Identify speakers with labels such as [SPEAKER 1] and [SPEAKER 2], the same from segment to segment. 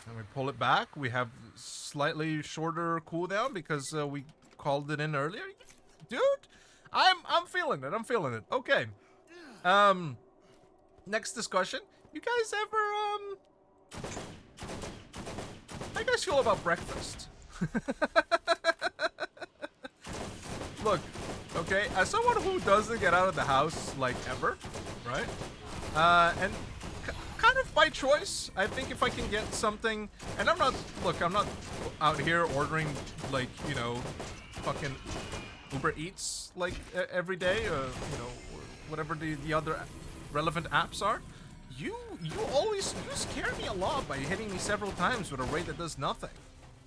[SPEAKER 1] And we pull it back. We have slightly shorter cooldown because we called it in earlier. Dude, I'm feeling it. I'm feeling it. Okay. Next discussion. You guys ever how you guys feel about breakfast? Look, okay, as someone who doesn't get out of the house like ever, right? And kind of by choice. I think if I can get something, and I'm not out here ordering like, you know, fucking Uber Eats like every day, you know, or whatever the other relevant apps are. You scare me a lot by hitting me several times with a raid that does nothing.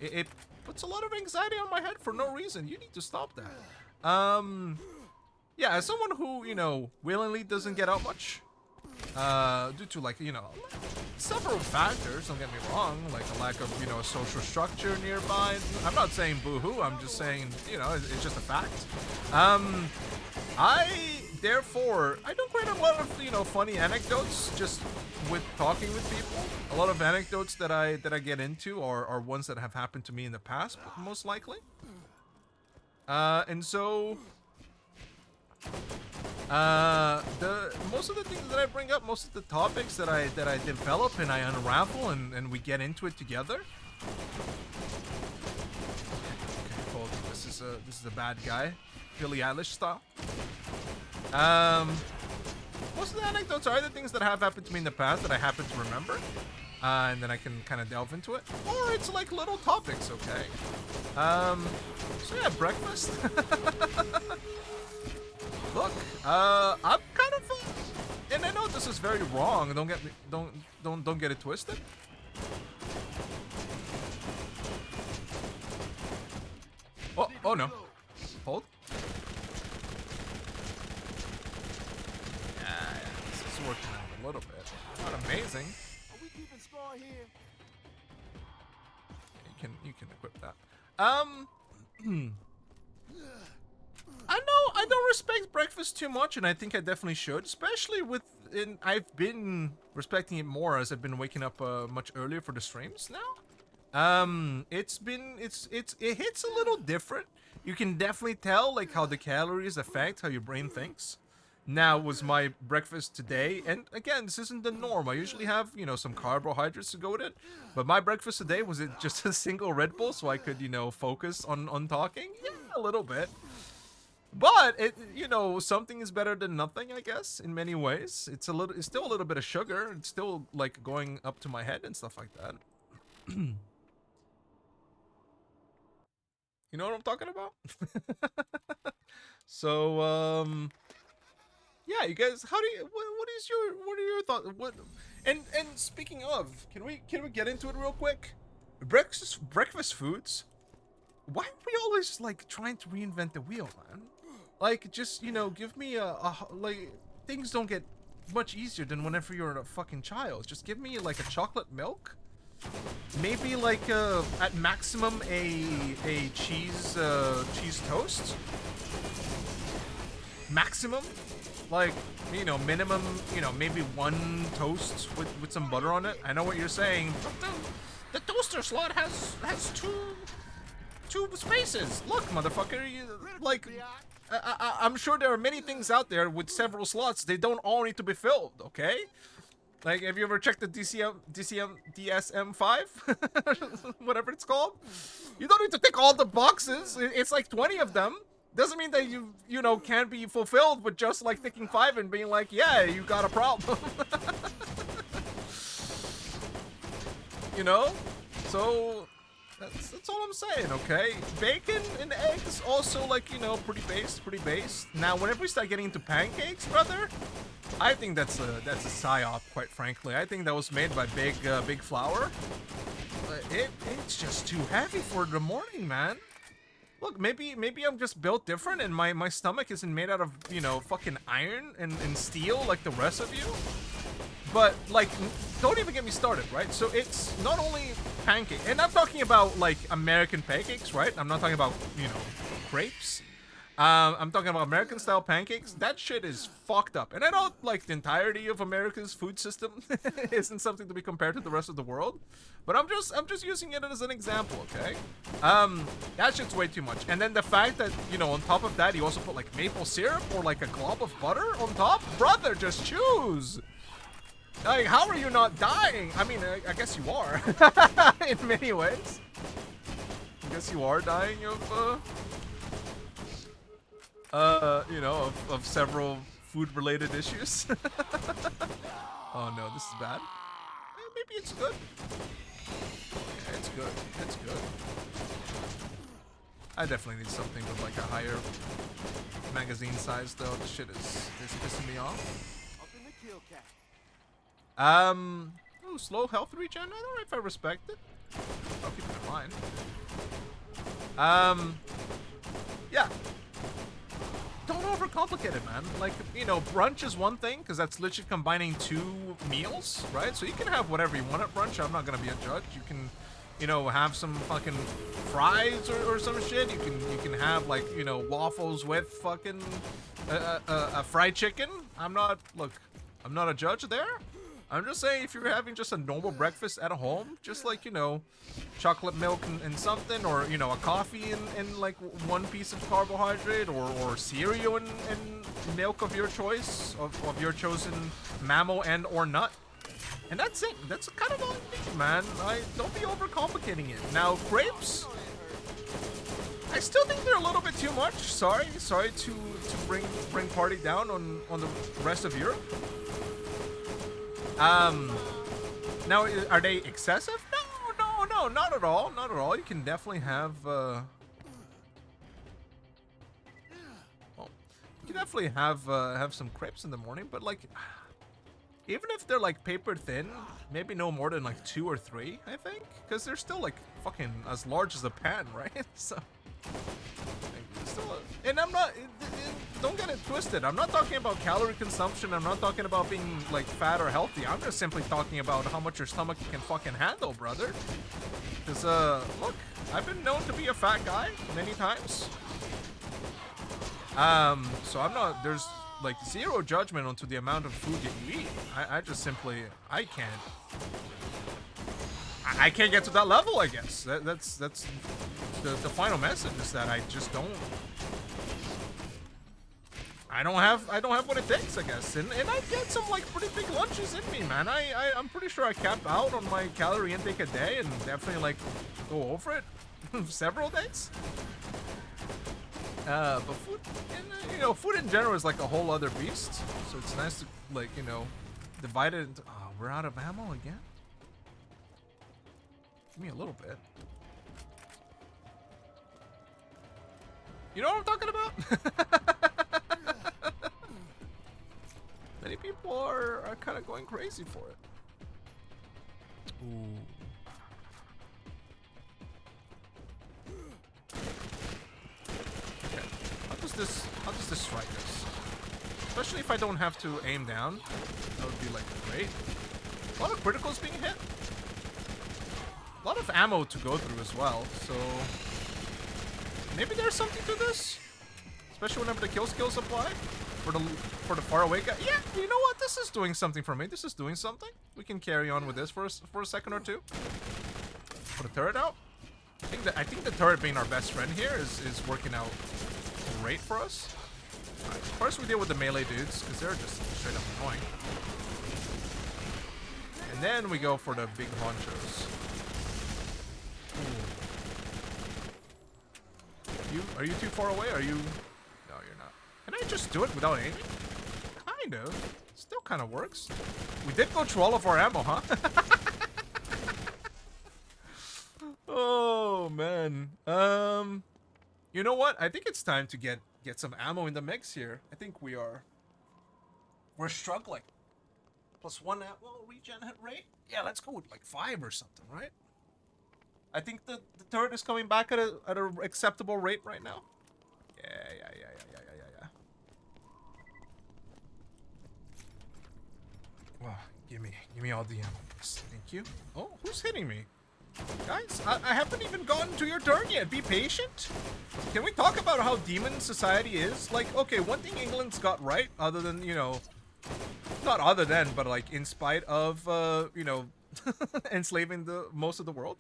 [SPEAKER 1] It puts a lot of anxiety on my head for no reason. You need to stop that. Yeah, as someone who, you know, willingly doesn't get out much, due to, like, you know, several factors, don't get me wrong, like a lack of, you know, social structure nearby. I'm not saying boo-hoo, I'm just saying, you know, it's just a fact. Therefore, I don't quite a lot of, you know, funny anecdotes just with talking with people. A lot of anecdotes that I get into are ones that have happened to me in the past, most likely. And so the most of the things that I bring up, most of the topics that I develop and I unravel and we get into it together. Okay, cool. This is a bad guy, Billie Eilish style. Most of the anecdotes are the things that have happened to me in the past that I happen to remember, and then I can kind of delve into it, or it's like little topics. Okay. So yeah, breakfast. Look, I'm kind of, and I know this is very wrong. Don't get it twisted. Oh no, hold. Yeah, this is working out a little bit. Not amazing.
[SPEAKER 2] Are we keeping score here?
[SPEAKER 1] You can equip that. I know I don't respect breakfast too much, and I think I definitely should, especially I've been respecting it more as I've been waking up much earlier for the streams now. It hits a little different. You can definitely tell like how the calories affect how your brain thinks. Now was my breakfast today, and again, this isn't the norm. I usually have, you know, some carbohydrates to go with it, but my breakfast today was it just a single Red Bull so I could, you know, focus on talking. Yeah, a little bit. But it, you know, something is better than nothing, I guess, in many ways. It's still a little bit of sugar. It's still like going up to my head and stuff like that. You know what I'm talking about? So, yeah, you guys, what are your thoughts? And speaking of, can we get into it real quick? Breakfast foods. Why are we always like trying to reinvent the wheel, man? Like, just, you know, give me like, things don't get much easier than whenever you're a fucking child. Just give me like a chocolate milk, maybe like at maximum a cheese toast, maximum, like, you know, minimum, you know, maybe one toast with some butter on it. I know what you're saying, but the toaster slot has two spaces. Look, motherfucker, like, I'm sure there are many things out there with several slots. They don't all need to be filled, okay? Like, have you ever checked the DSM-5? Whatever it's called? You don't need to tick all the boxes. It's like 20 of them. Doesn't mean that you know, can't be fulfilled with just like ticking 5 and being like, yeah, you got a problem. You know? So that's all I'm saying, okay? Bacon and eggs also, like, you know, pretty base. Now, whenever we start getting into pancakes, brother, I think that's a psyop, quite frankly. I think that was made by Big Flour. But it's just too heavy for the morning, man. Look, maybe I'm just built different and my stomach isn't made out of, you know, fucking iron and steel like the rest of you. But, like, don't even get me started, right? So it's not only pancake, and I'm talking about, like, American pancakes, right? I'm not talking about, you know, crepes. I'm talking about American style pancakes. That shit is fucked up. And I know like the entirety of America's food system isn't something to be compared to the rest of the world, but I'm just using it as an example, okay? That shit's way too much. And then the fact that, you know, on top of that you also put like maple syrup or like a glob of butter on top, brother, just choose. Like, how are you not dying? I mean, I guess you are in many ways. I guess you are dying of you know, of several food-related issues. Oh no, this is bad. Maybe it's good. Yeah, it's good. It's good. I definitely need something with like a higher magazine size, though. This shit is pissing me off.
[SPEAKER 2] Up in the kill cat.
[SPEAKER 1] Ooh, slow health regen. I don't know if I respect it. I'll keep it in mind. Yeah. Don't overcomplicate it, man. Like, you know, brunch is one thing, because that's literally combining 2 meals, right? So you can have whatever you want at brunch. I'm not going to be a judge. You can, you know, have some fucking fries or some shit. You can have, like, you know, waffles with fucking a fried chicken. I'm not a judge there. I'm just saying, if you're having just a normal breakfast at home, just like, you know, chocolate milk and something, or, you know, a coffee and like 1 piece of carbohydrate, or cereal and milk of your choice, of your chosen mammal and or nut. And that's it. That's kind of all you need, man. Don't be overcomplicating it. Now, grapes, I still think they're a little bit too much. Sorry to bring party down on the rest of Europe. Now, are they excessive? No, not at all. Not at all. You can definitely have, well, you can definitely have some crepes in the morning, but like, even if they're like paper thin, maybe no more than like 2 or 3, I think, because they're still like fucking as large as a pan, right? So, and I'm not, don't get it twisted. I'm not talking about calorie consumption. I'm not talking about being like fat or healthy. I'm just simply talking about how much your stomach can fucking handle, brother. Because, look, I've been known to be a fat guy many times. So I'm not, there's like 0 judgment onto the amount of food that you eat. I just simply, I can't get to that level, I guess. That's the final message, is that I just don't. I don't have what it takes, I guess. And I get some like pretty big lunches in me, man. I'm pretty sure I cap out on my calorie intake a day, and definitely like go over it several days. But food, you know, food in general is like a whole other beast. So it's nice to, like, you know, divide it into. Oh, we're out of ammo again. Give me a little bit. You know what I'm talking about? Many people are kind of going crazy for it. Ooh. Okay. How does this strike us? Especially if I don't have to aim down. That would be like great. A lot of criticals being hit. A lot of ammo to go through as well, so maybe there's something to this, especially whenever the kill skills apply for the far away guy. Yeah, you know what? This is doing something for me. This is doing something. We can carry on with this for a second or two. Put a turret out. I think the turret being our best friend here is working out great for us. Right, first we deal with the melee dudes, because they're just straight up annoying, and then we go for the big honchos. Are you too far away? Are you? No, you're not. Can I just do it without aiming? Kind of. Still kind of works. We did go through all of our ammo, huh? Oh man. You know what? I think it's time to get some ammo in the mix here. I think we're struggling. +1 ammo regen hit rate. Yeah, let's go with like 5 or something, right? I think the turret is coming back at a acceptable rate right now. Yeah. Well, give me all the ammo, please. Thank you. Oh, who's hitting me? Guys, I haven't even gotten to your turn yet. Be patient. Can we talk about how demon society is? Like, okay, one thing England's got right, other than, you know, not other than, but like in spite of, you know, enslaving the most of the world.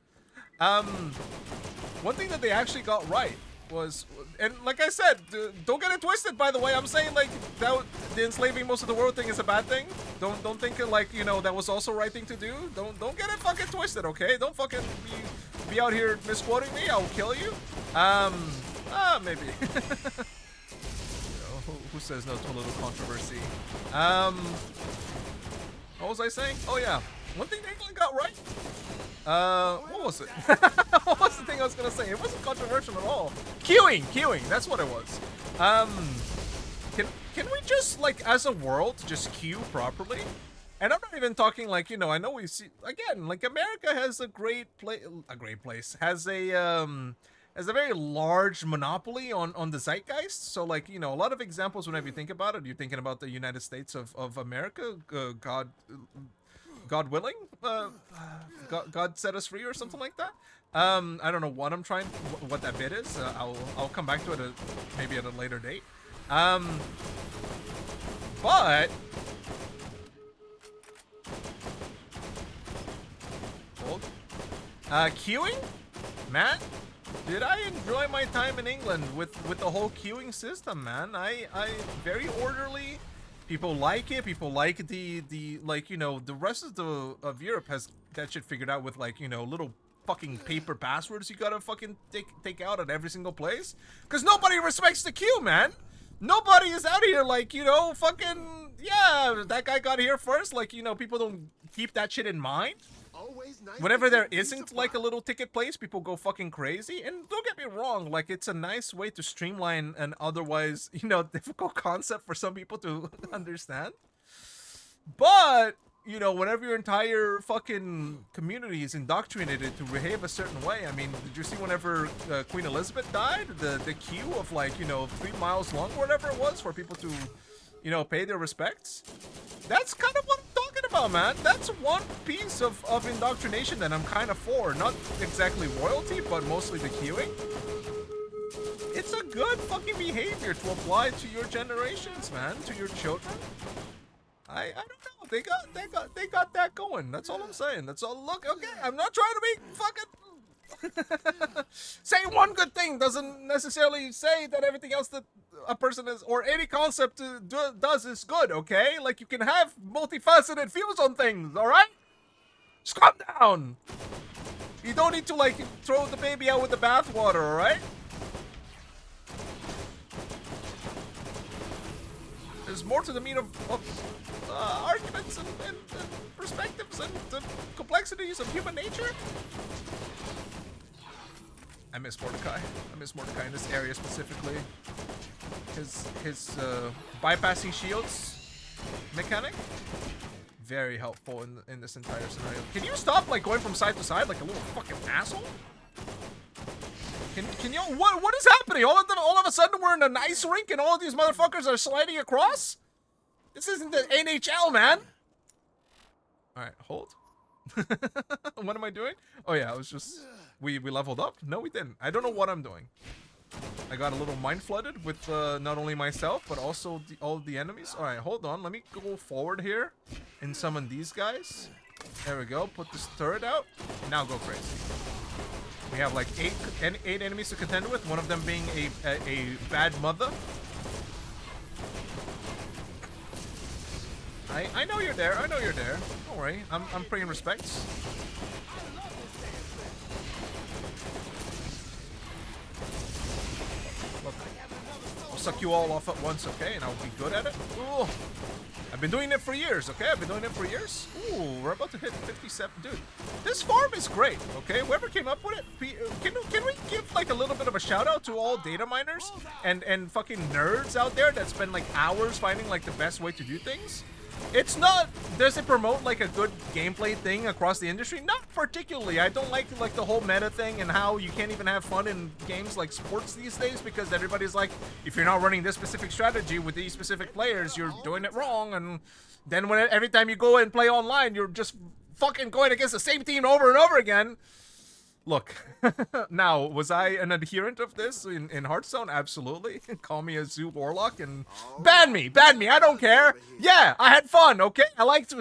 [SPEAKER 1] One thing that they actually got right was, and like I said, don't get it twisted. By the way, I'm saying like that the enslaving most of the world thing is a bad thing. Don't think it like, you know, that was also the right thing to do. Don't get it fucking twisted, okay? Don't fucking be out here misquoting me. I'll kill you. Maybe. You know, who says no to a little controversy? What was I saying? Oh yeah, one thing England got right. What was it? What was the thing I was gonna say? It wasn't controversial at all. Queuing, that's what it was. Can we just, like, as a world, just queue properly? And I'm not even talking like, you know, I know we see, again, like America has a great place, has a very large monopoly on the zeitgeist. So like, you know, a lot of examples whenever you think about it, you're thinking about the United States of America, God willing, God set us free or something like that. I don't know what I'm trying, what that bit is. I'll come back to it maybe at a later date. But hold. Queuing, man. Did I enjoy my time in England with the whole queuing system, man? I very orderly. People like it. People like the like, you know, the rest of Europe has that shit figured out with, like, you know, little fucking paper passwords you gotta fucking take out at every single place. Cause nobody respects the queue, man. Nobody is out here like, you know, fucking, yeah, that guy got here first. Like, you know, people don't keep that shit in mind. Whenever there isn't like a little ticket place, people go fucking crazy. And don't get me wrong, like, it's a nice way to streamline an otherwise, you know, difficult concept for some people to understand. But, you know, whenever your entire fucking community is indoctrinated to behave a certain way, I mean, did you see whenever Queen Elizabeth died, the queue of, like, you know, 3 miles long or whatever it was for people to, you know, pay their respects? That's kind of what I'm talking about, man. That's one piece of indoctrination that I'm kind of for. Not exactly royalty, but mostly the queuing. It's a good fucking behavior to apply to your generations, man, to your children. I don't know. They got that going. That's all I'm saying. That's all. Look, okay, I'm not trying to be fucking saying one good thing doesn't necessarily say that everything else that a person is or any concept does is good, okay? Like, you can have multifaceted views on things, all right? Just calm down. You don't need to, like, throw the baby out with the bathwater, all right? There's more to the meat of arguments and perspectives and the complexities of human nature. I miss Mordecai. I miss Mordecai in this area specifically. His bypassing shields mechanic, very helpful in this entire scenario. Can you stop, like, going from side to side like a little fucking asshole? Can you, what is happening? All of a sudden we're in an ice rink and all of these motherfuckers are sliding across? This isn't the NHL, man. All right, hold. What am I doing? Oh yeah, I was just, we leveled up. No, we didn't. I don't know what I'm doing. I got a little mind flooded with not only myself but also all the enemies. All right, hold on. Let me go forward here and summon these guys. There we go. Put this turret out. Now go crazy. We have like eight enemies to contend with. One of them being a bad mother. I know you're there. I know you're there. Don't worry. I'm paying respects. Look, I'll suck you all off at once, okay? And I'll be good at it. Ooh. I've been doing it for years, okay? I've been doing it for years. Ooh, we're about to hit 57. Dude, this farm is great, okay? Whoever came up with it, can we give, like, a little bit of a shout out to all data miners and fucking nerds out there that spend, like, hours finding, like, the best way to do things? It's not, does it promote, like, a good gameplay thing across the industry? Not particularly. I don't like the whole meta thing and how you can't even have fun in games like sports these days because everybody's like, if you're not running this specific strategy with these specific players, you're doing it wrong. And then every time you go and play online, you're just fucking going against the same team over and over again. Look, now, was I an adherent of this in Hearthstone? Absolutely. Call me a zoo warlock and ban me, I don't care. Yeah, I had fun, okay? I liked,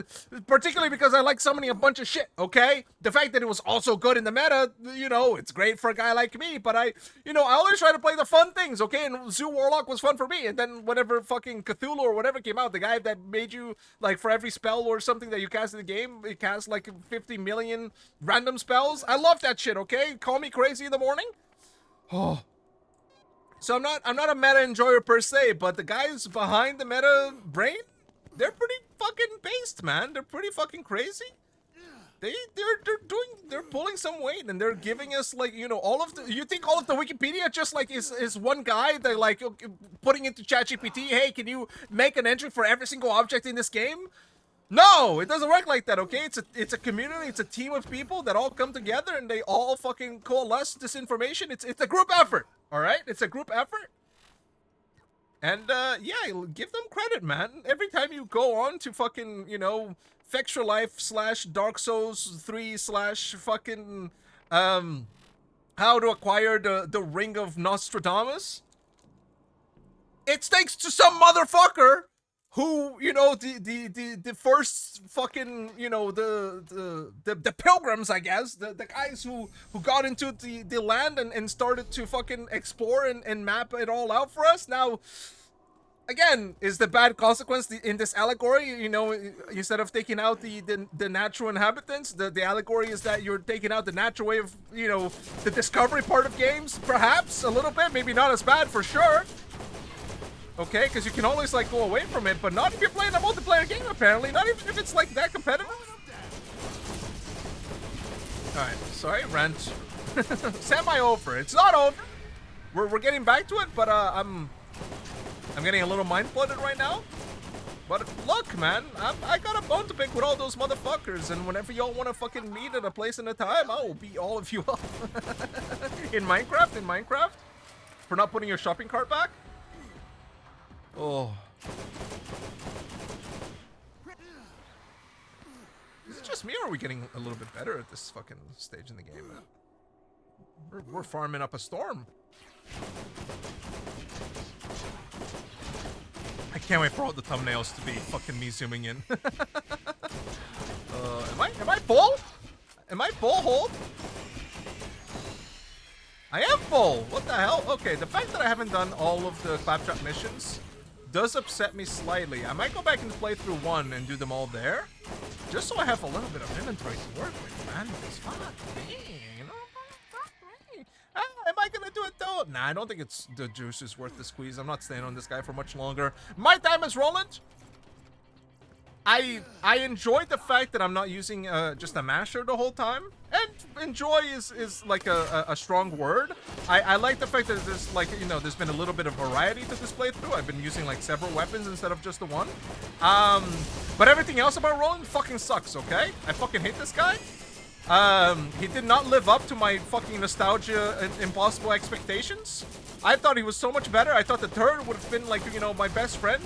[SPEAKER 1] particularly because I like summoning a bunch of shit, okay? The fact that it was also good in the meta, you know, it's great for a guy like me, but I always try to play the fun things, okay? And zoo warlock was fun for me, and then whatever fucking Cthulhu or whatever came out, the guy that made you, like, for every spell or something that you cast in the game, it casts like 50 million random spells. I love that shit, okay? Call me crazy in the morning. Oh. So I'm not a meta enjoyer per se, but the guys behind the meta brain, they're pretty fucking based, man. They're pretty fucking crazy. They're pulling some weight, and they're giving us, like, you know, you think all of the Wikipedia just like is one guy that, like, putting into ChatGPT, hey, can you make an entry for every single object in this game? No, it doesn't work like that, okay? It's a community, it's a team of people that all come together and they all fucking coalesce this information. It's a group effort, all right? It's a group effort. And, yeah, give them credit, man. Every time you go on to fucking, you know, Fix Your Life / Dark Souls 3 / fucking, how to acquire the Ring of Nostradamus, it's thanks to some motherfucker who, you know, the first fucking, you know, the pilgrims, I guess, the guys who got into the land and started to fucking explore and map it all out for us. Now, again, is the bad consequence in this allegory, you know, instead of taking out the natural inhabitants, the allegory is that you're taking out the natural way of, you know, the discovery part of games? Perhaps a little bit, maybe not as bad for sure. Okay, because you can always, like, go away from it, but not if you're playing a multiplayer game, apparently. Not even if it's, like, that competitive. Alright, sorry, rant. Semi-over. It's not over. We're getting back to it, but, I'm getting a little mind-flooded right now. But look, man, I got a bone to pick with all those motherfuckers, and whenever y'all want to fucking meet at a place and a time, I will beat all of you up. In Minecraft? For not putting your shopping cart back? Oh. Is it just me, or are we getting a little bit better at this fucking stage in the game, man? We're farming up a storm. I can't wait for all the thumbnails to be fucking me zooming in. Am I full? Am I full, hold? I am full! What the hell? Okay, the fact that I haven't done all of the Claptrap missions does upset me slightly. I might go back and play through one and do them all there, just so I have a little bit of inventory to work with, man. It's fuck me, you know? Fuck me. Am I gonna do it though? Nah, I don't think the juice is worth the squeeze. I'm not staying on this guy for much longer. My time is Roland. I enjoy the fact that I'm not using just a masher the whole time. And enjoy is like a strong word. I like the fact that there's, like, you know, there's been a little bit of variety to this playthrough. I've been using, like, several weapons instead of just the one. But everything else about Roland fucking sucks, okay? I fucking hate this guy. He did not live up to my fucking nostalgia and impossible expectations. I thought he was so much better. I thought the turd would have been, like, you know, my best friend.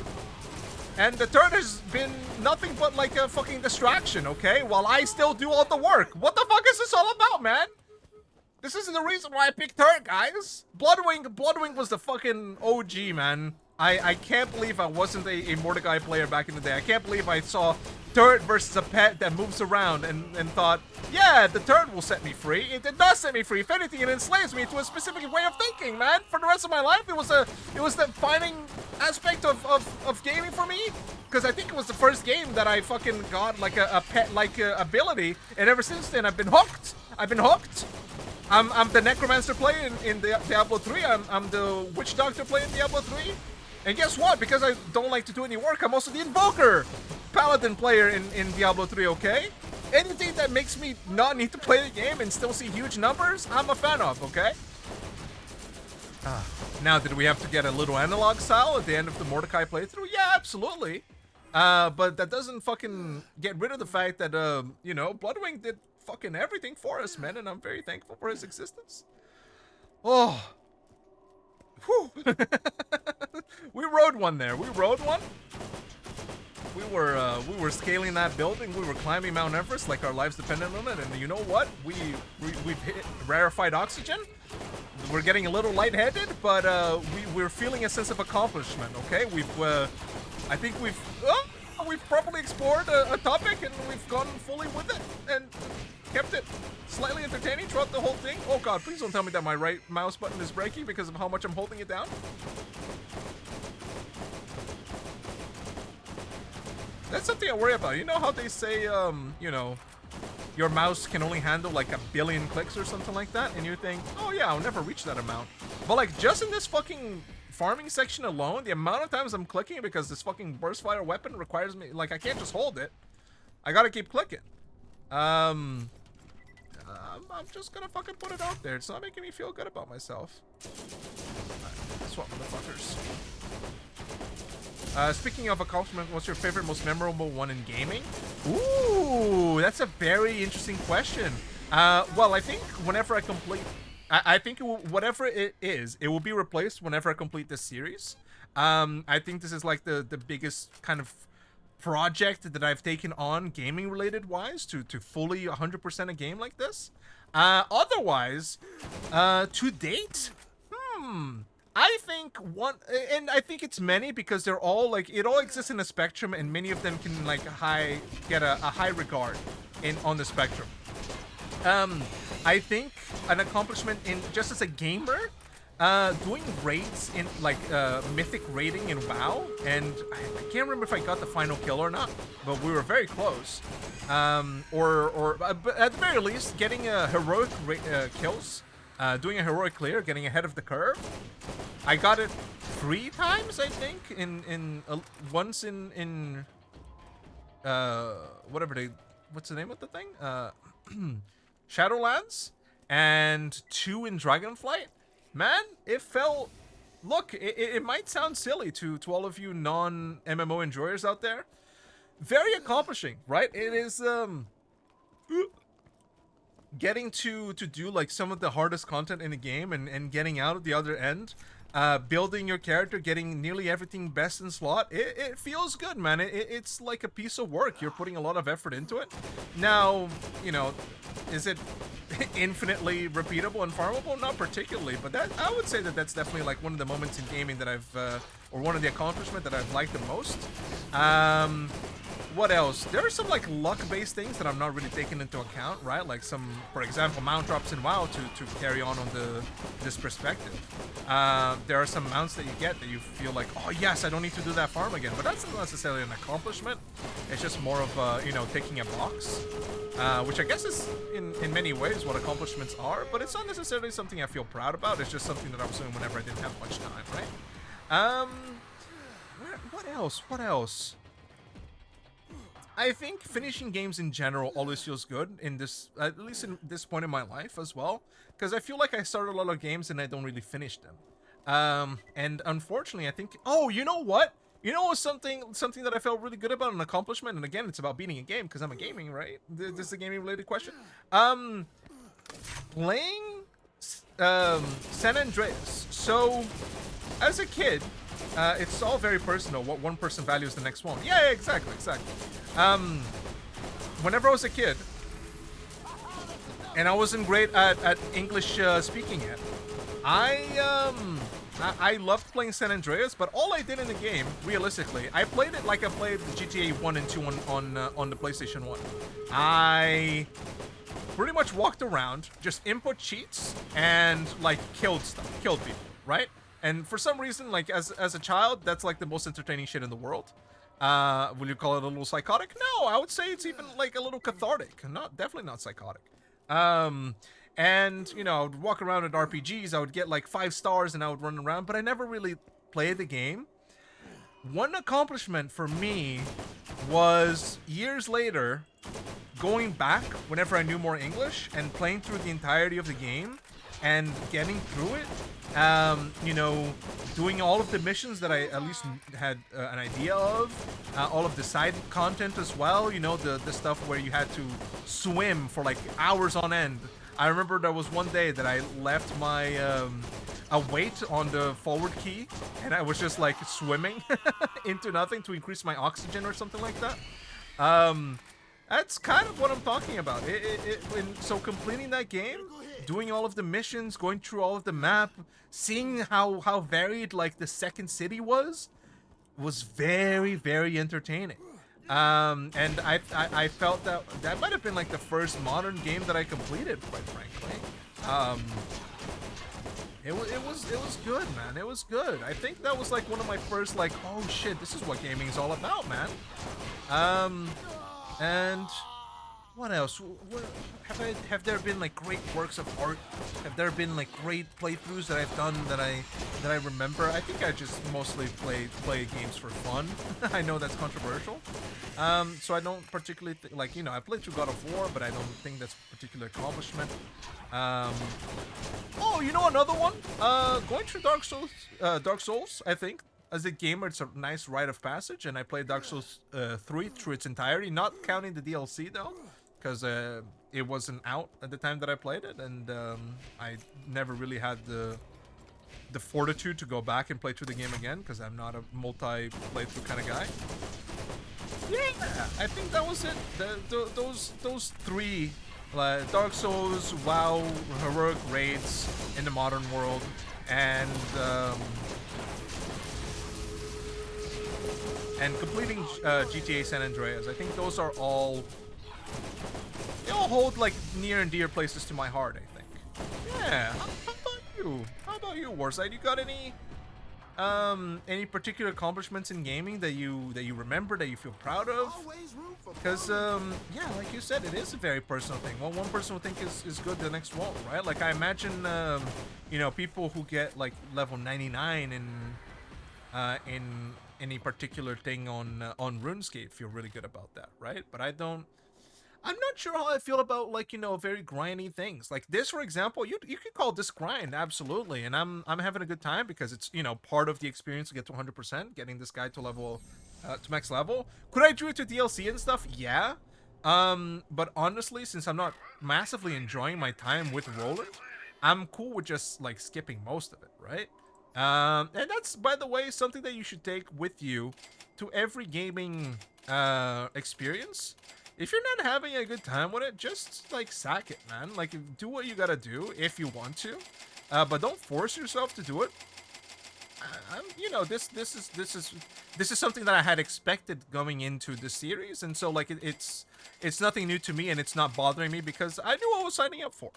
[SPEAKER 1] And the turd has been nothing but, like, a fucking distraction, okay? While I still do all the work. What the fuck is this all about, man? This isn't the reason why I picked turd, guys. Bloodwing was the fucking OG, man. I can't believe I wasn't a Mordecai player back in the day. I can't believe I saw turd versus a pet that moves around and thought, yeah, the turd will set me free. It did not set me free. If anything, it enslaves me to a specific way of thinking, man. For the rest of my life, it was the defining aspect of gaming for me. Because I think it was the first game that I fucking got, like, a pet-like ability. And ever since then, I've been hooked. I'm the Necromancer player in Diablo 3. I'm the Witch Doctor player in Diablo 3. And guess what? Because I don't like to do any work, I'm also the Invoker Paladin player in Diablo 3, okay? Anything that makes me not need to play the game and still see huge numbers, I'm a fan of, okay? Now, did we have to get a little analog style at the end of the Mordecai playthrough? Yeah, absolutely. But that doesn't fucking get rid of the fact that, you know, Bloodwing did fucking everything for us, man, and I'm very thankful for his existence. Oh. Whew. We rode one there. We rode one. we were scaling that building. We were climbing Mount Everest like our lives depended on it. And you know what? We've hit rarefied oxygen. We're getting a little lightheaded, but we're feeling a sense of accomplishment. Okay, I think we've properly explored a topic, and we've gone fully with it and kept it slightly entertaining throughout the whole thing. Oh god, please don't tell me that my right mouse button is breaking because of how much I'm holding it down. That's something I worry about. You know how they say, you know, your mouse can only handle like 1 billion clicks or something like that, and you think, oh yeah, I'll never reach that amount. But like just in this fucking farming section alone, the amount of times I'm clicking because this fucking burst fire weapon requires me, like, I can't just hold it. I gotta keep clicking. I'm just gonna fucking put it out there. It's not making me feel good about myself. Right, swap motherfuckers. Speaking of accomplishment, what's your favorite, most memorable one in gaming? Ooh, that's a very interesting question. Well, I think whenever I complete, I think whatever it is, it will be replaced whenever I complete this series. I think this is like the biggest kind of project that I've taken on gaming related wise to fully 100% a game like this. Otherwise, to date, I think one, and I think it's many because they're all like, it all exists in a spectrum, and many of them can like get a high regard on the spectrum. I think an accomplishment in just as a gamer, doing raids in like mythic raiding in WoW, and I can't remember if I got the final kill or not, but we were very close. But at the very least, getting heroic kills. Doing a heroic clear, getting ahead of the curve. I got it 3 times, I think, once in what's the name of the thing? Shadowlands, and 2 in Dragonflight. Man, it felt, look, it might sound silly to all of you non-MMO enjoyers out there. Very accomplishing, right? It is getting to do like some of the hardest content in the game and getting out of the other end, building your character, getting nearly everything best in slot. It feels good, man. It's like a piece of work. You're putting a lot of effort into it. Now, you know, is it infinitely repeatable and farmable? Not particularly, but that, I would say that that's definitely like one of the moments in gaming that I've or one of the accomplishments that I've liked the most. What else? There are some like luck-based things that I'm not really taking into account, right? Like some, for example, mount drops in WoW to carry on this perspective. There are some mounts that you get that you feel like, oh yes, I don't need to do that farm again. But that's not necessarily an accomplishment. It's just more of you know, ticking a box, which I guess is in many ways what accomplishments are. But it's not necessarily something I feel proud about. It's just something that I was doing whenever I didn't have much time, right? What else? What else? I think finishing games in general always feels good in this, at least in this point in my life as well, because I feel like I start a lot of games and I don't really finish them. And unfortunately, I think, oh, you know what? You know, something that I felt really good about, an accomplishment, and again, it's about beating a game because I'm a gaming, right? This is a gaming related question. Playing San Andreas. So, as a kid, it's all very personal. What one person values the next one. Yeah, exactly. Whenever I was a kid, and I wasn't great at English speaking yet, I loved playing San Andreas, but all I did in the game, realistically, I played it like I played GTA 1 and 2 on the PlayStation 1. I pretty much walked around, just input cheats, and like killed people, right? And for some reason, like as a child, that's like the most entertaining shit in the world. Will you call it a little psychotic? No, I would say it's even like a little cathartic. Definitely not psychotic. And you know, I would walk around at RPGs. I would get like 5 stars, and I would run around. But I never really played the game. One accomplishment for me was years later, going back whenever I knew more English and playing through the entirety of the game and getting through it. You know, doing all of the missions that I at least had an idea of, all of the side content as well, you know, the stuff where you had to swim for like hours on end. I remember there was one day that I left my a weight on the forward key, and I was just like swimming into nothing to increase my oxygen or something like that. That's kind of what I'm talking about. So completing that game, doing all of the missions, going through all of the map, seeing how varied like the second city was very, very entertaining. And I felt that might have been like the first modern game that I completed, quite frankly. It was good, man. It was good. I think that was like one of my first like, oh shit, this is what gaming is all about, man. And what else? Have there been like great works of art? Have there been like great playthroughs that I've done that I remember? I think I just mostly play games for fun. I know that's controversial. So I don't particularly like, you know, I played through God of War, but I don't think that's a particular accomplishment. Oh, you know another one? Going through Dark Souls, I think. As a gamer, it's a nice rite of passage, and I played Dark Souls 3 through its entirety, not counting the DLC though, because it wasn't out at the time that I played it, and I never really had the fortitude to go back and play through the game again, because I'm not a multi-playthrough kind of guy. Yeah, I think that was it. Those three, Dark Souls, WoW, heroic raids in the modern world, and completing GTA San Andreas. I think those are all, they all hold like near and dear places to my heart, I think. Yeah, how about you? How about you, Warside? You got any particular accomplishments in gaming that you remember, that you feel proud of? Because yeah, like you said, it is a very personal thing. What one person will think is good, the next won't, right? Like I imagine you know, people who get like level 99 in any particular thing on RuneScape feel really good about that, right? But I'm not sure how I feel about, like, you know, very grindy things. Like this, for example, you could call this grind, absolutely, and I'm having a good time because it's, you know, part of the experience to get to 100%, getting this guy to level to max level. Could I do it to DLC and stuff? Yeah. But honestly, since I'm not massively enjoying my time with Roland, I'm cool with just like skipping most of it, right? And that's, by the way, something that you should take with you to every gaming experience. If you're not having a good time with it, just like sack it, man. Like, do what you gotta do if you want to, but don't force yourself to do it. You know, this is something that I had expected going into the series, and so like it's nothing new to me, and it's not bothering me because I knew what I was signing up for.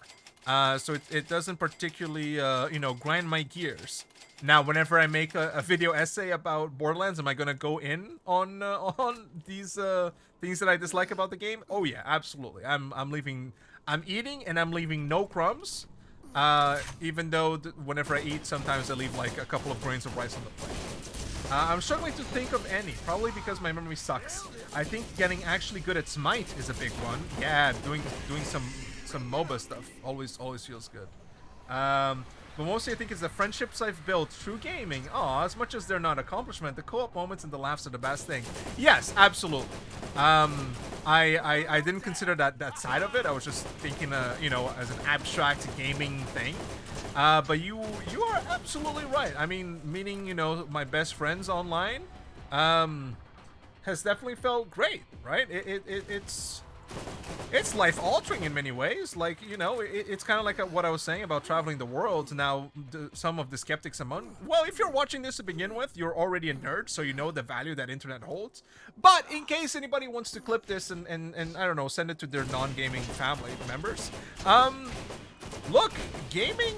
[SPEAKER 1] So it doesn't particularly you know, grind my gears. Now, whenever I make a video essay about Borderlands, am I gonna go in on these things that I dislike about the game? Oh yeah, absolutely. I'm eating and I'm leaving no crumbs. Even though whenever I eat, sometimes I leave like a couple of grains of rice on the plate. I'm struggling to think of any, probably because my memory sucks. I think getting actually good at Smite is a big one. Yeah, doing some MOBA stuff always feels good. But mostly I think it's the friendships I've built through gaming. Oh, as much as they're not accomplishment, the co-op moments and the laughs are the best thing. Yes, absolutely. I didn't consider that side of it. I was just thinking, you know, as an abstract gaming thing. But you are absolutely right. I mean, meeting, you know, my best friends online has definitely felt great, right? It's life-altering in many ways. Like, you know, it's kind of like what I was saying about traveling the world. Now, some of the skeptics among... Well, if you're watching this to begin with, you're already a nerd, so you know the value that internet holds. But in case anybody wants to clip this and I don't know, send it to their non-gaming family members... Look, gaming,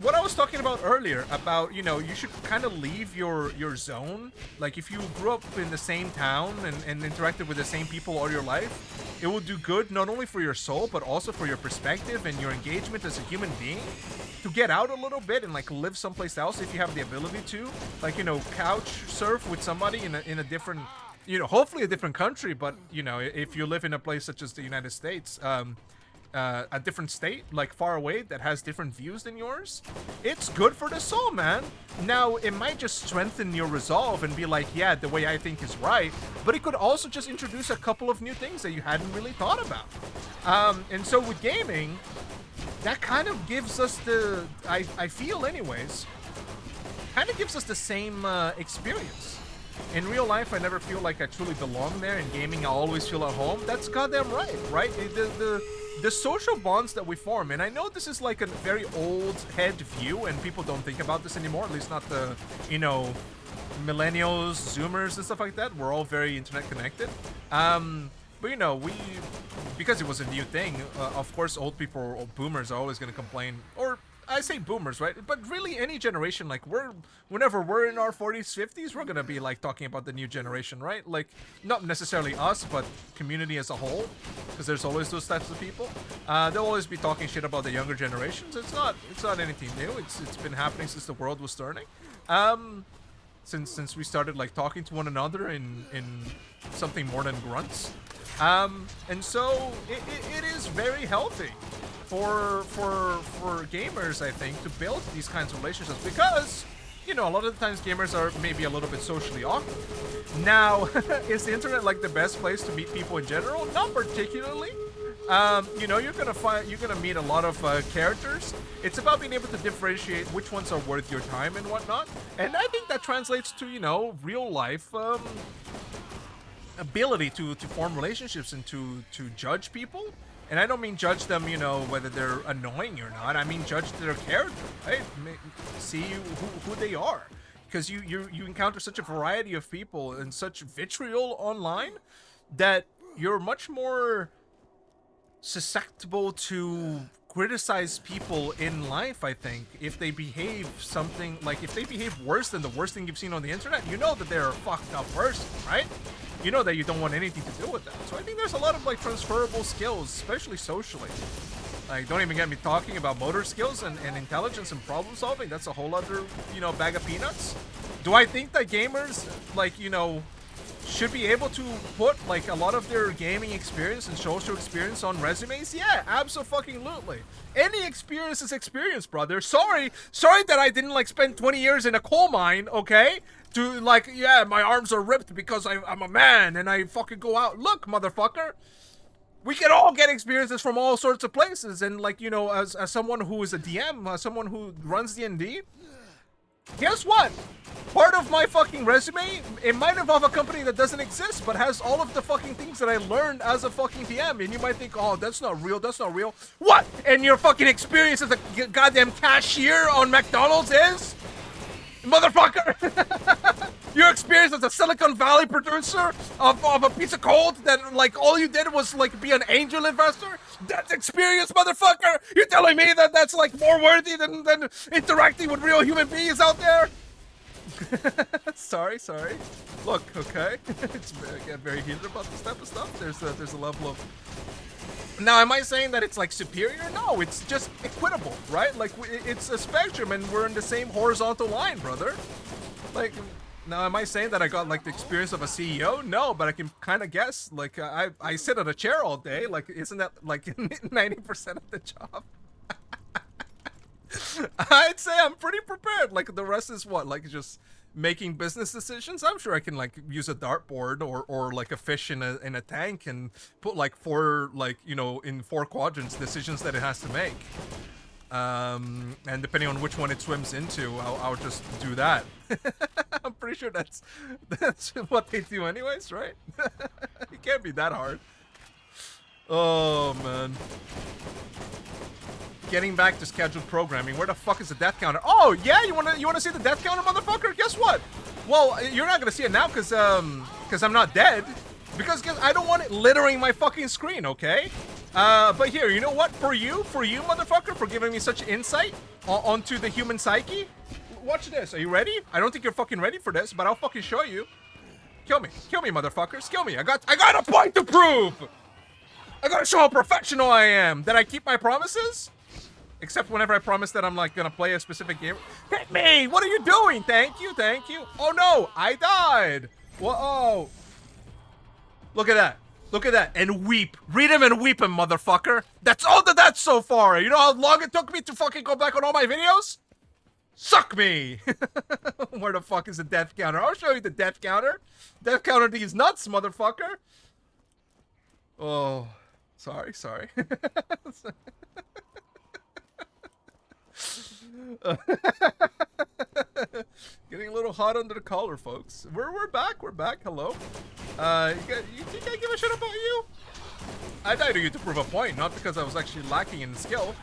[SPEAKER 1] what I was talking about earlier, about, you know, you should kind of leave your zone. Like, if you grew up in the same town and interacted with the same people all your life, it will do good not only for your soul, but also for your perspective and your engagement as a human being. To get out a little bit and, like, live someplace else if you have the ability to. Like, you know, couch surf with somebody in a different, you know, hopefully a different country, but, you know, if you live in a place such as the United States, a different state, like far away, that has different views than yours, it's good for the soul, man. Now, it might just strengthen your resolve and be like, yeah, the way I think is right, but it could also just introduce a couple of new things that you hadn't really thought about. And so with gaming, that kind of gives us the, I feel anyways, kind of gives us the same experience. In real life, I never feel like I truly belong there. In gaming, I always feel at home. That's goddamn right? The social bonds that we form, and I know this is like a very old head view, and people don't think about this anymore, at least not the, you know, millennials, zoomers, and stuff like that. We're all very internet connected. But you know, because it was a new thing, of course, old people or boomers are always going to complain, or I say boomers, right? But really, any generation, like whenever we're in our 40s, 50s, we're gonna be like talking about the new generation, right? Like, not necessarily us, but community as a whole, because there's always those types of people. They'll always be talking shit about the younger generations. It's not anything new. It's been happening since the world was turning. Since we started like talking to one another in something more than grunts. And so it is very healthy for gamers, I think, to build these kinds of relationships, because, you know, a lot of the times gamers are maybe a little bit socially awkward. Now, is the internet like the best place to meet people in general? Not particularly. You know, you're gonna meet a lot of characters. It's about being able to differentiate which ones are worth your time and whatnot. And I think that translates to, you know, real life ability to form relationships and to judge people. And I don't mean judge them, you know, whether they're annoying or not. I mean judge their character, right? See who they are. Because you encounter such a variety of people and such vitriol online that you're much more susceptible to criticize people in life, I think. If they behave something, like if they behave worse than the worst thing you've seen on the internet, you know that they're a fucked up person, right? You know that you don't want anything to do with that. So I think there's a lot of like transferable skills, especially socially. Like, don't even get me talking about motor skills and intelligence and problem solving. That's a whole other, you know, bag of peanuts. Do I think that gamers, like, you know, should be able to put like a lot of their gaming experience and social experience on resumes? Yeah, absolutely. Any experience is experience, brother. Sorry that I didn't like spend 20 years in a coal mine, okay? To like, yeah, my arms are ripped because I'm a man and I fucking go out. Look, motherfucker, we can all get experiences from all sorts of places. And like, you know, as someone who is a DM, someone who runs D&D, guess what? Part of my fucking resume, it might involve a company that doesn't exist, but has all of the fucking things that I learned as a fucking DM. And you might think, oh, that's not real. What? And your fucking experience as a goddamn cashier on McDonald's is? Motherfucker! Your experience as a Silicon Valley producer of a piece of code that, like, all you did was, like, be an angel investor? That's experience, motherfucker! You're telling me that that's, like, more worthy than interacting with real human beings out there? Sorry. Look, okay? I get very heated about this type of stuff. There's a level of... Now, am I saying that it's like superior? No, it's just equitable, right? Like, it's a spectrum and we're in the same horizontal line, brother. Like, now am I saying that I got like the experience of a CEO? No, but I can kind of guess. Like, I sit at a chair all day. Like, isn't that like 90% of the job? I'd say I'm pretty prepared. Like, the rest is what? Like, just making business decisions. I'm sure I can like use a dartboard or like a fish in a tank and put like four, like, you know, in 4 quadrants decisions that it has to make. And depending on which one it swims into, I'll just do that. I'm pretty sure that's what they do anyways, right? It can't be that hard. Oh man. Getting back to scheduled programming. Where the fuck is the death counter? Oh yeah, you wanna see the death counter, motherfucker? Guess what? Well, you're not gonna see it now because I'm not dead. Because I don't want it littering my fucking screen, okay? But here, you know what? For you, motherfucker, for giving me such insight onto the human psyche. Watch this. Are you ready? I don't think you're fucking ready for this, but I'll fucking show you. Kill me, motherfuckers. Kill me. I got a point to prove. I gotta show how professional I am. Did I keep my promises? Except whenever I promise that I'm like gonna play a specific game. Hit me! What are you doing? Thank you. Oh no, I died. Whoa. Look at that. And weep. Read him and weep him, motherfucker. That's all that's so far. You know how long it took me to fucking go back on all my videos? Suck me. Where the fuck is the death counter? I'll show you the death counter. Death counter these nuts, motherfucker. Oh, sorry. Getting a little hot under the collar, folks. We're back. We're back. Hello. You think I give a shit about you? I died to you to prove a point, not because I was actually lacking in skill.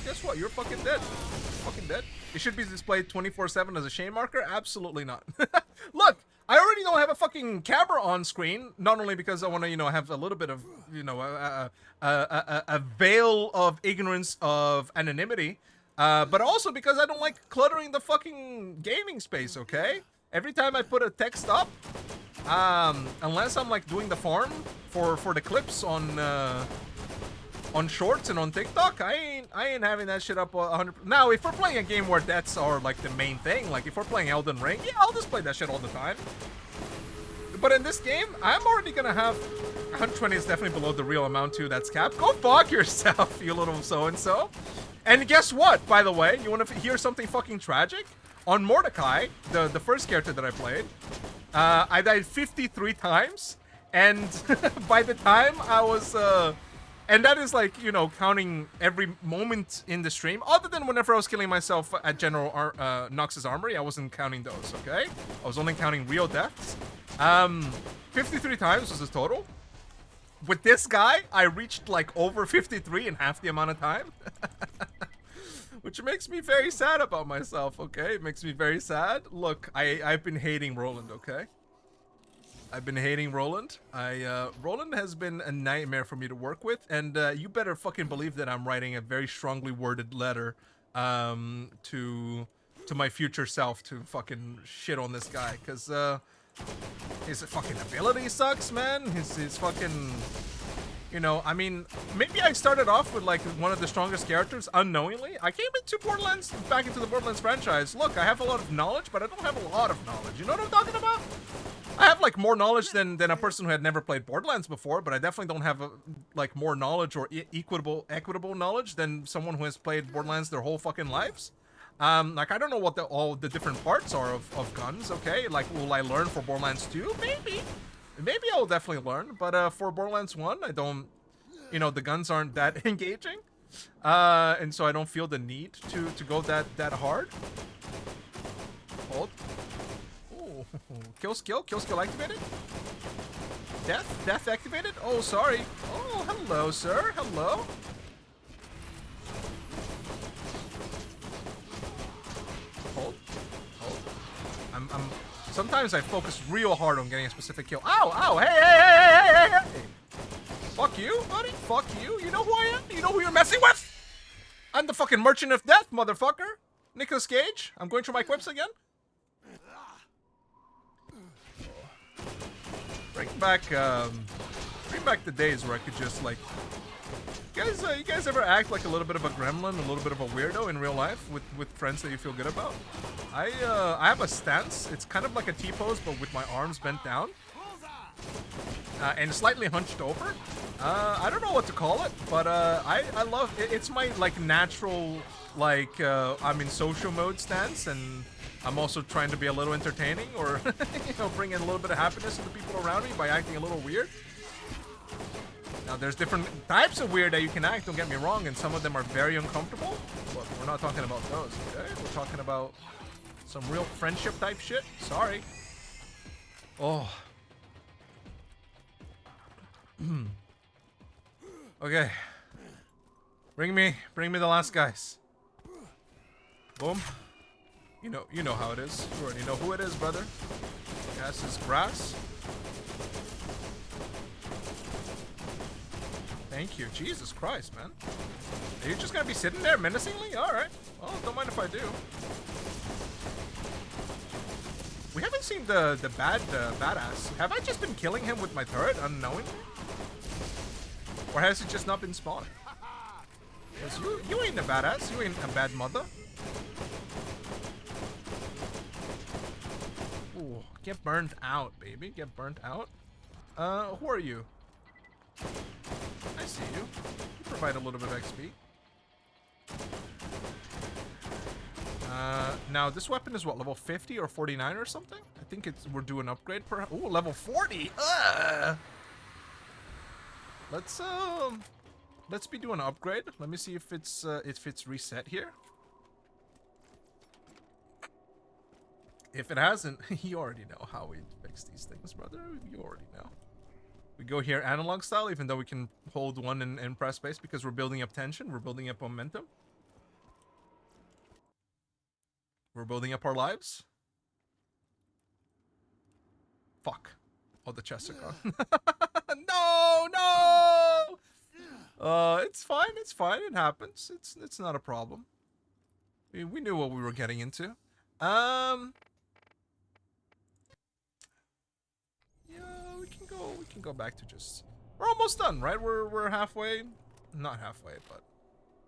[SPEAKER 1] Guess what? You're fucking dead. Fucking dead. It should be displayed 24/7 as a shame marker? Absolutely not. Look, I already don't have a fucking camera on screen. Not only because I want to, have a little bit of, a veil of ignorance of anonymity, but also because I don't like cluttering the fucking gaming space. Okay. Every time I put a text up, unless I'm like doing the farm for the clips on shorts and on TikTok, I ain't having that shit up 100%. Now, if we're playing a game where deaths are like the main thing, like if we're playing Elden Ring, yeah, I'll just play that shit all the time. But in this game, I'm already gonna have 120 is definitely below the real amount too. That's capped. Go fuck yourself, you little so-and-so. And guess what? By the way, you want to hear something fucking tragic? On Mordecai, the first character that I played, I died 53 times, and by the time I was and that is like, counting every moment in the stream. Other than whenever I was killing myself at General Nox's Armory, I wasn't counting those, okay? I was only counting real deaths. 53 times was the total. With this guy, I reached like over 53 in half the amount of time. Which makes me very sad about myself, okay? It makes me very sad. Look, I've been hating Roland, okay? I've been hating Roland. Roland has been a nightmare for me to work with, and you better fucking believe that I'm writing a very strongly worded letter to my future self to fucking shit on this guy, because his fucking ability sucks, man. His fucking, I mean, maybe I started off with like one of the strongest characters unknowingly. I came back into the Borderlands franchise. Look, I have a lot of knowledge, but I don't have a lot of knowledge. You know what I'm talking about? I have like more knowledge than a person who had never played Borderlands before, but I definitely don't have like more knowledge or equitable knowledge than someone who has played Borderlands their whole fucking lives. Like I don't know what all the different parts are of guns. Okay, like will I learn for Borderlands 2? Maybe I'll definitely learn, but for Borderlands 1, I don't. The guns aren't that engaging, and so I don't feel the need to go that hard. Hold. Kill skill activated? Death activated? Oh, sorry. Oh, hello, sir. Hello. Hold. Sometimes I focus real hard on getting a specific kill. Ow, hey. Fuck you, buddy. Fuck you. You know who I am? You know who you're messing with? I'm the fucking Merchant of Death, motherfucker. Nicolas Cage. I'm going through my quips again. Bring back the days where I could just like, you guys ever act like a little bit of a gremlin, a little bit of a weirdo in real life with friends that you feel good about? I have a stance. It's kind of like a T-pose, but with my arms bent down and slightly hunched over. I don't know what to call it, but I love it. It's my like natural like I'm in social mode stance, and I'm also trying to be a little entertaining or, bring in a little bit of happiness to the people around me by acting a little weird. Now, there's different types of weird that you can act, don't get me wrong, and some of them are very uncomfortable, but we're not talking about those, okay? We're talking about some real friendship type shit. Sorry. Oh. Okay. Bring me the last guys. Boom. You know how it is. You already know who it is, brother. Gas is grass. Thank you. Jesus Christ, man. Are you just gonna be sitting there menacingly? Alright. Well, don't mind if I do. We haven't seen the badass. Have I just been killing him with my turret unknowingly? Or has it just not been spawned? Because you ain't a badass. You ain't a bad mother. Ooh, get burnt out, baby. Get burnt out. Who are you? I see you. You provide a little bit of XP. Now this weapon is what, level 50 or 49 or something? I think we're doing an upgrade per. Ooh, level 40. Let's be doing an upgrade. Let me see if it's reset here. If it hasn't, you already know how we fix these things, brother. You already know. We go here analog style, even though we can hold one and press space because we're building up tension. We're building up momentum. We're building up our lives. Fuck. Oh, the chests are gone. No! It's fine. It's fine. It happens. It's not a problem. We knew what we were getting into. Yeah, we can go back to just. We're almost done, right? We're halfway. Not halfway, but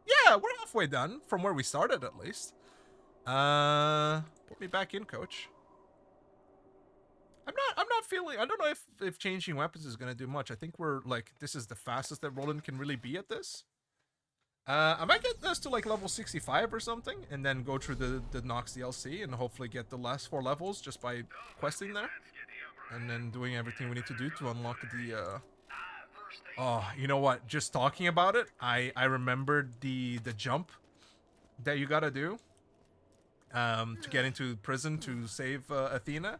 [SPEAKER 1] yeah, we're halfway done from where we started at least. Put me back in, coach. I'm not feeling. I don't know if changing weapons is gonna do much. I think we're like this is the fastest that Roland can really be at this. I might get this to like level 65 or something, and then go through the Nox DLC and hopefully get the last 4 levels just by questing there, and then doing everything we need to do to unlock the. Oh, you know what? Just talking about it, I remembered the jump that you gotta do to get into prison to save Athena.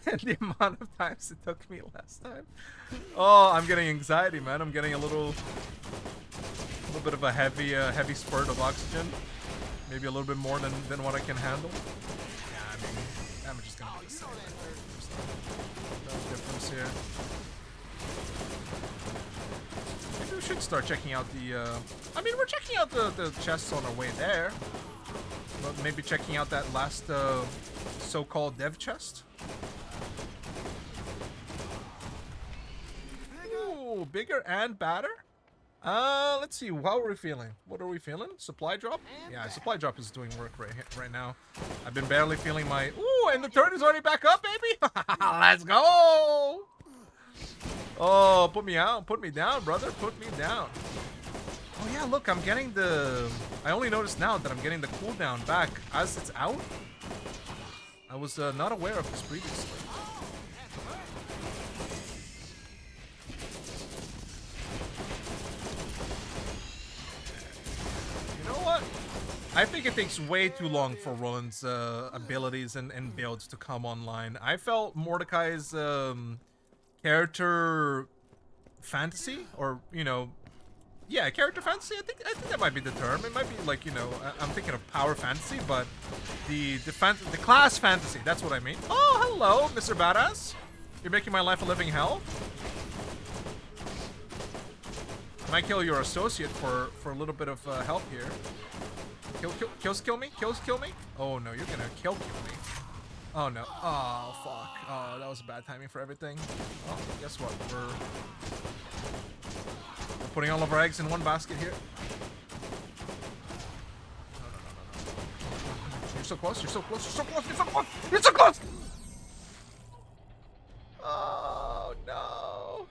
[SPEAKER 1] And the amount of times it took me last time. Oh, I'm getting anxiety, man. I'm getting a little bit of a heavy spurt of oxygen. Maybe a little bit more than what I can handle. Yeah, I mean, damage is gonna be the same. There's no difference here. Maybe we should start checking out the. I mean, we're checking out the chests on our way there. But maybe checking out that last so-called dev chest. Ooh, bigger and badder. Let's see. How are we feeling? What are we feeling? Supply drop? Yeah, supply drop is doing work right now. I've been barely feeling my. Ooh, and the turret is already back up, baby. Let's go. Oh, put me out. Put me down, brother. Put me down. Oh yeah, look, I'm getting the. I only noticed now that I'm getting the cooldown back as it's out. I was not aware of this previously. You know what? I think it takes way too long for Roland's abilities and builds to come online. I felt Mordecai's character fantasy, or you know, yeah, character fantasy. I think that might be the term. It might be like, you know, I'm thinking of power fantasy, but the class fantasy. That's what I mean. Oh, hello, Mr. Badass. You're making my life a living hell. I might kill your associate for a little bit of help here. Kill me. Oh no, you're gonna kill me. Oh no. Oh fuck. Oh, that was bad timing for everything. Oh, guess what? We're putting all of our eggs in one basket here. No. You're so close. You're so close. Oh no.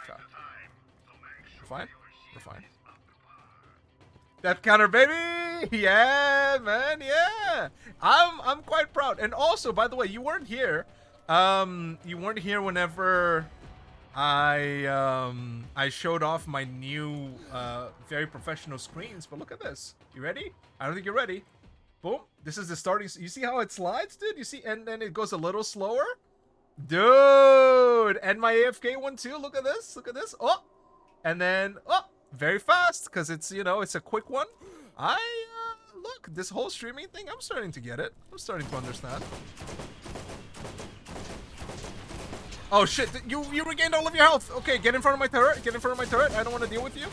[SPEAKER 1] Okay. We're fine. Death counter, baby! Yeah, man, yeah! I'm quite proud. And also, by the way, you weren't here. You weren't here whenever I showed off my new very professional screens, but look at this. You ready? I don't think you're ready. Boom. This is the starting. You see how it slides, dude? You see? And then it goes a little slower. Dude! And my AFK one too. Look at this. Oh! And then, oh! Very fast, because it's, you know, it's a quick one. Look, this whole streaming thing, I'm starting to get it. I'm starting to understand. Oh shit, you regained all of your health. Okay, get in front of my turret. I don't want to deal with you.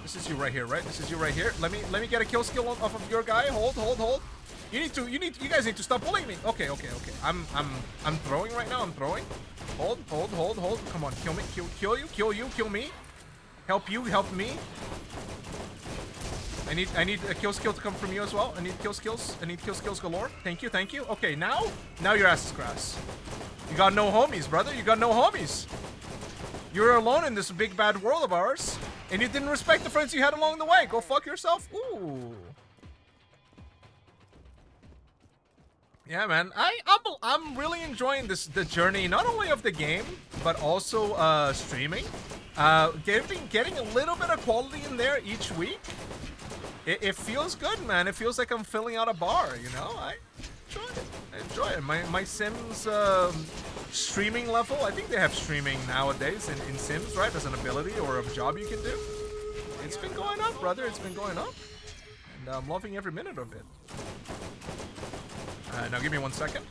[SPEAKER 1] This is you right here, right? Let me get a kill skill off of your guy. Hold. You guys need to stop bullying me. Okay. I'm throwing right now. Hold. Come on, kill me. Kill me. Help me. I need a kill skill to come from you as well. I need kill skills galore. Thank you. Okay, now your ass is grass. You got no homies, brother. You're alone in this big bad world of ours, and you didn't respect the friends you had along the way. Go fuck yourself. Ooh. Yeah, man. I'm really enjoying the journey, not only of the game, but also streaming. Getting a little bit of quality in there each week, it feels good, man. It feels like I'm filling out a bar, you know? I enjoy it. My Sims streaming level, I think they have streaming nowadays in Sims, right? As an ability or a job you can do. It's been going up, brother. It's been going up. And I'm loving every minute of it. Now give me 1 second.